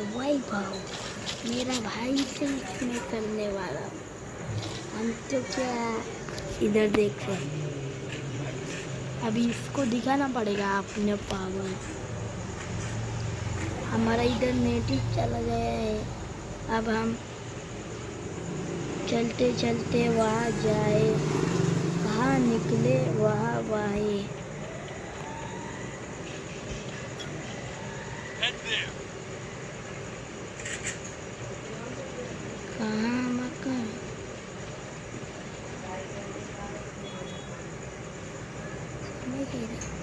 वैभव मेरा भाई से इसमें करने वाला। हम तो क्या इधर देख रहे हैं, अभी इसको दिखाना पड़ेगा अपने पावर। हमारा इधर नेट ही चला गया है। अब हम चलते चलते वहाँ जाए, कहाँ निकले वहाँ वाहे। कहाँ मकान नहीं दे रहा।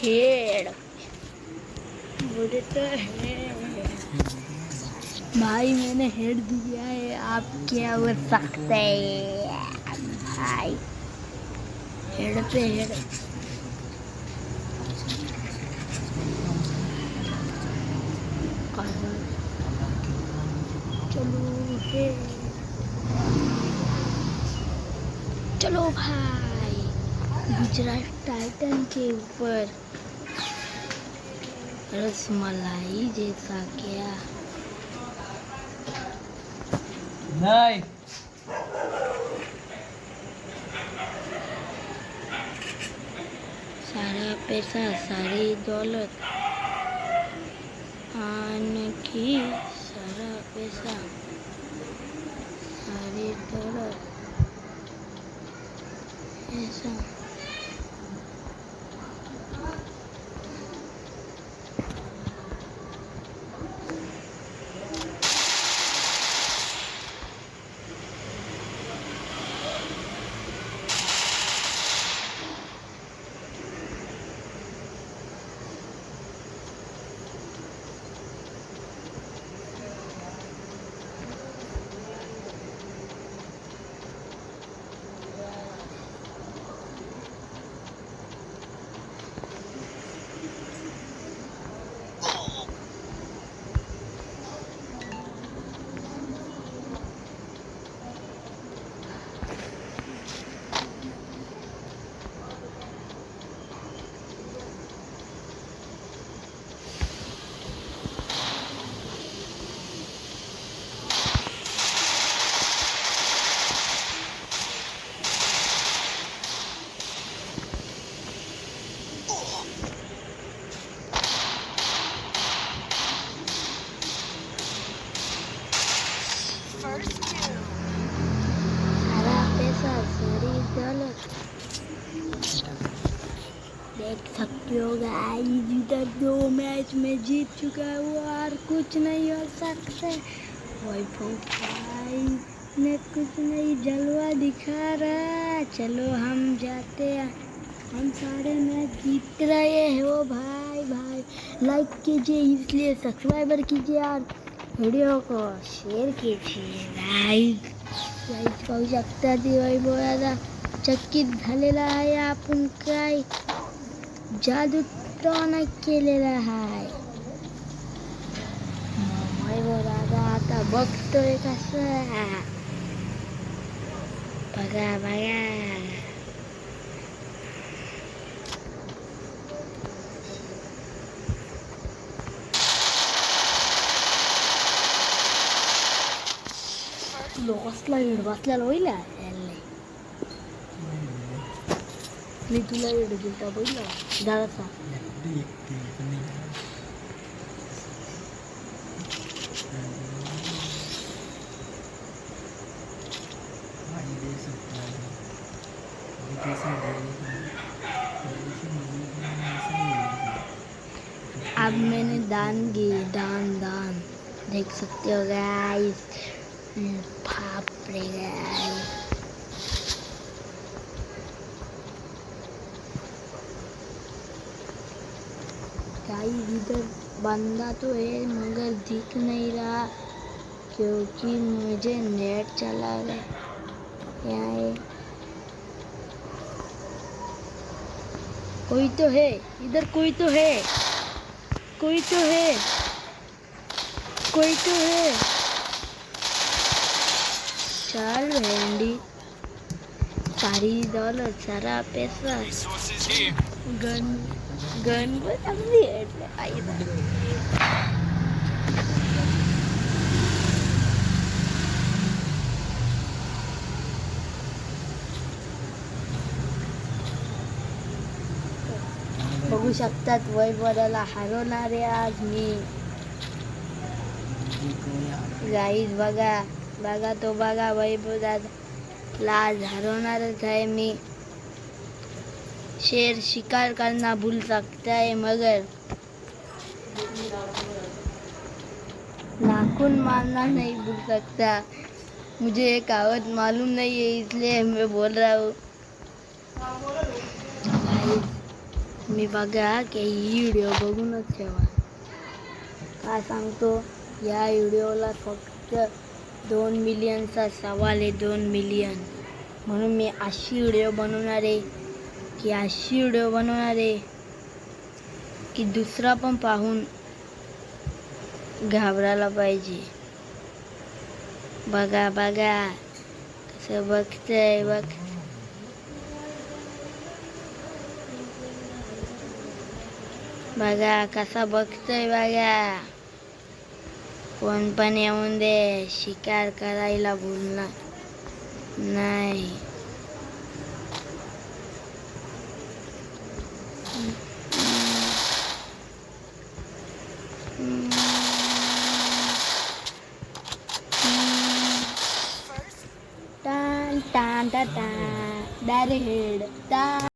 हेड मुझे तो है भाई, मैंने हेड दिया है। आप क्या कर सकते हैं भाई, हेड पे हेड। चलो चलो भाई, गुजरात टाइटन के ऊपर रसमलाई जैसा क्या नहीं। सारा पैसा सारी दौलत आन की, सारा पैसा सारी दौलत ऐसा। सारा पैसा सारी दौलत देख सकते हो गाइस, इधर 2 मैच में जीत चुका है वो, और कुछ नहीं हो सकता। वैभव भाई ने कुछ नहीं जलवा दिखा रहा। चलो हम जाते हैं, हम सारे मैच जीत रहे हो भाई। भाई लाइक कीजिए, इसलिए सब्सक्राइबर कीजिए और वीडियो को शेअर कीजिए। गाइस पाहू शकता ती वैभव आता चकित झालेला आहे। आपण काय जादू टोना केलेला आहे। वैभव दादा आता बघतोय कसं, बघा बघा। लॉसला हेड बसल्याला होईल मी तुला हेड दिलता बघितला दादाचा. अब मैंने दान दी, दान दान देख सकते हो गाइस। बाप रे गाइस, गाइस इधर बंदा तो है मगर दिख नहीं रहा क्योंकि मुझे नेट चला रहा है। कोई तो है इधर, कोई तो है, कोई तो है, कोई तो है। चल भेंडी, सारी दौलत सारा पैसा गन गन बदलली એટલે फायदा। बघू शकतात वैभवाला हरवणारे आज मी। गाईज बघा बघा तो बघा, वैभव दादा आज हरवणारच आहे मी। शेर शिकार करना भूल सकता है मगर नाखून मारना नहीं भूल सकता। मुझे ये कहावत मालूम नहीं है इसलिए मैं बोल रहा हूँ। मी बघा की ही व्हिडिओ बघूनच ठेवा। काय सांगतो, या व्हिडिओला फक्त 2 मिलियनचा सवाल आहे, 2 मिलियन। म्हणून मी अशी व्हिडिओ बनवणार आहे की दुसरा पण पाहून घाबरायला पाहिजे। बघा बघा कसं बघतंय, बघा कसा बघतोय बघा। कोण पण येऊन दे, शिकार करायला भूलणार नाही। टान टान टान डायरेक्ट हेड टान।